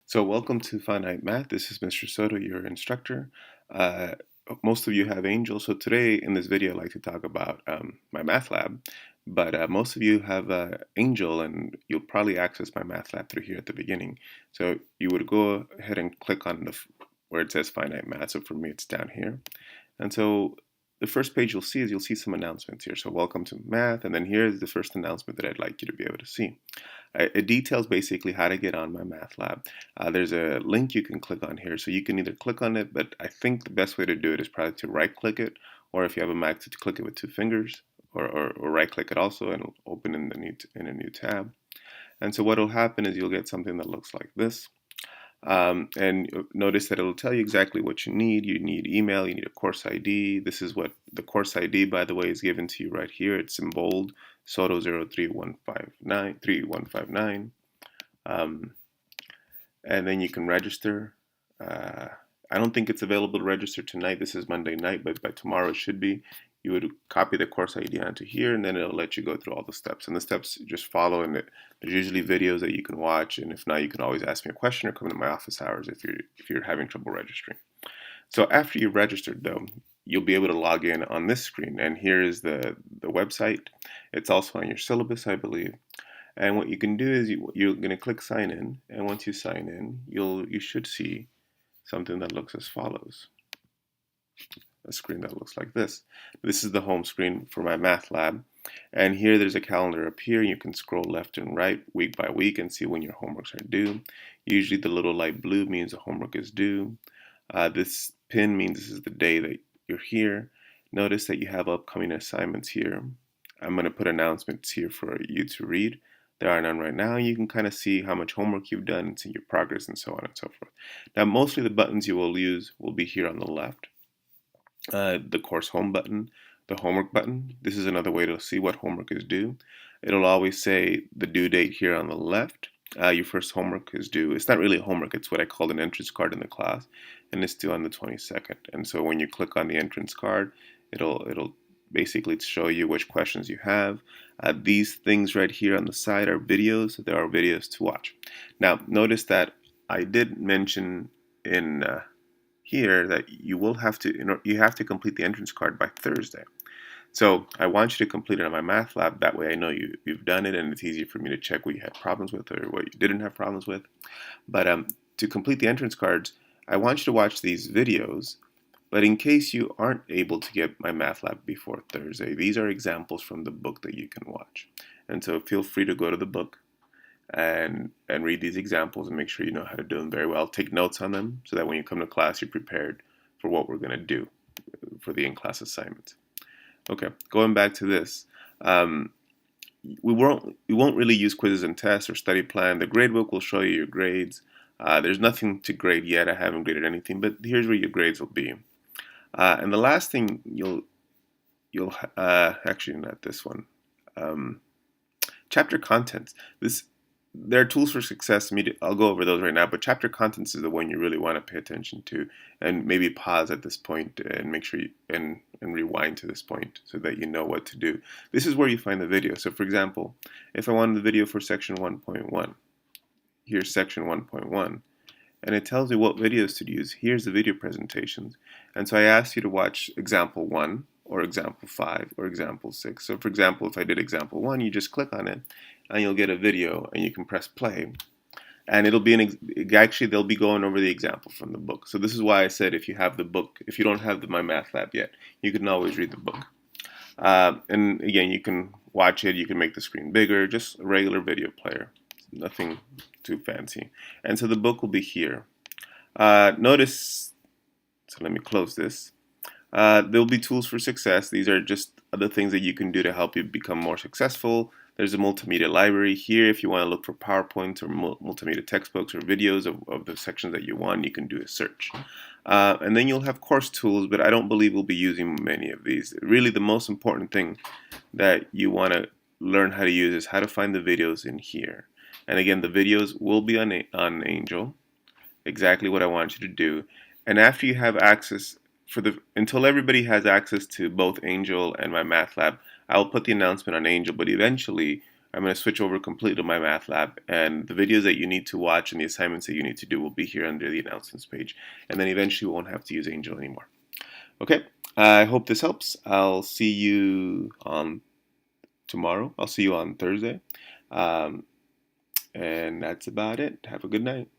So welcome to Finite Math. This is Mr. Soto, your instructor. Uh, Most of you have Angel, so today in this video I'd like to talk about MyMathLab. But most of you have Angel, and you'll probably access MyMathLab through here at the beginning. So you would go ahead and click on where it says Finite Math. So for me, it's down here. And so the first page you'll see some announcements here. So welcome to math, and then here's the first announcement that I'd like you to be able to see. It details basically how to get on MyMathLab. There's a link you can click on here, so you can either click on it, but I think the best way to do it is probably to right-click it, or if you have a Mac, to click it with two fingers, or right-click it also, and it'll open in a new tab. And so what will happen is you'll get something that looks like this. And notice that it'll tell you exactly what you need. You need email, you need a course ID. This is what the course ID, by the way, is given to you right here. It's in bold, Soto 03159. And then you can register. I don't think it's available to register tonight. This is Monday night, but by tomorrow it should be. You would copy the course ID onto here, and then it'll let you go through all the steps. And the steps just follow, and there's usually videos that you can watch. And if not, you can always ask me a question or come to my office hours if you're having trouble registering. So after you've registered, though, you'll be able to log in on this screen. And here is the website. It's also on your syllabus, I believe. And what you can do is you're going to click sign in, and once you sign in, you should see something that looks as follows. A screen that looks like this. This is the home screen for MyMathLab, and here there's a calendar up here. You can scroll left and right week by week and see when your homeworks are due. Usually the little light blue means the homework is due. This pin means this is the day that you're here. Notice that you have upcoming assignments here. I'm going to put announcements here for you to read. There are none right now. You can kind of see how much homework you've done and see your progress and so on and so forth. Now, mostly the buttons you will use will be here on the left. The course home button, the homework button. This is another way to see what homework is due. It'll always say the due date here on the left. Your first homework is due. It's not really homework, it's what I call an entrance card in the class, and it's due on the 22nd. And so when you click on the entrance card, it'll basically show you which questions you have. These things right here on the side are videos. So there are videos to watch. Now, notice that I did mention in here that you have to complete the entrance card by Thursday. So I want you to complete it on MyMathLab. That way I know you've done it, and it's easy for me to check what you had problems with or what you didn't have problems with. But to complete the entrance cards, I want you to watch these videos. But in case you aren't able to get MyMathLab before Thursday, these are examples from the book that you can watch. And so feel free to go to the book and read these examples and make sure you know how to do them very well. Take notes on them so that when you come to class, you're prepared for what we're going to do for the in-class assignments. Okay, going back to this, we won't really use quizzes and tests or study plan. The gradebook will show you your grades. There's nothing to grade yet. I haven't graded anything, but here's where your grades will be. And the last thing you'll actually not this one. Chapter contents. There are tools for success. I'll go over those right now, but chapter contents is the one you really want to pay attention to, and maybe pause at this point and make sure and rewind to this point so that you know what to do. This is where you find the video. So for example, if I wanted the video for section 1.1, here's section 1.1, and it tells you what videos to use. Here's the video presentations. And so I asked you to watch example 1 or example 5 or example 6. So for example, if I did example 1, you just click on it and you'll get a video and you can press play. And it'll be actually they'll be going over the example from the book. So this is why I said if you have the book, if you don't have the MyMathLab yet, you can always read the book. And again, you can watch it, you can make the screen bigger, just a regular video player. Nothing too fancy. And so the book will be here. Notice, so let me close this. There'll be tools for success. These are just other things that you can do to help you become more successful. There's a multimedia library here. If you want to look for PowerPoints or multimedia textbooks or videos of the sections that you want, you can do a search. And then you'll have course tools, but I don't believe we'll be using many of these. Really, the most important thing that you want to learn how to use is how to find the videos in here. And again, the videos will be on Angel, exactly what I want you to do. And after you have access, until everybody has access to both Angel and MyMathLab, I'll put the announcement on Angel, but eventually I'm going to switch over completely to MyMathLab, and the videos that you need to watch and the assignments that you need to do will be here under the announcements page, and then eventually we won't have to use Angel anymore. Okay, I hope this helps. I'll see you on tomorrow. I'll see you on Thursday. And that's about it. Have a good night.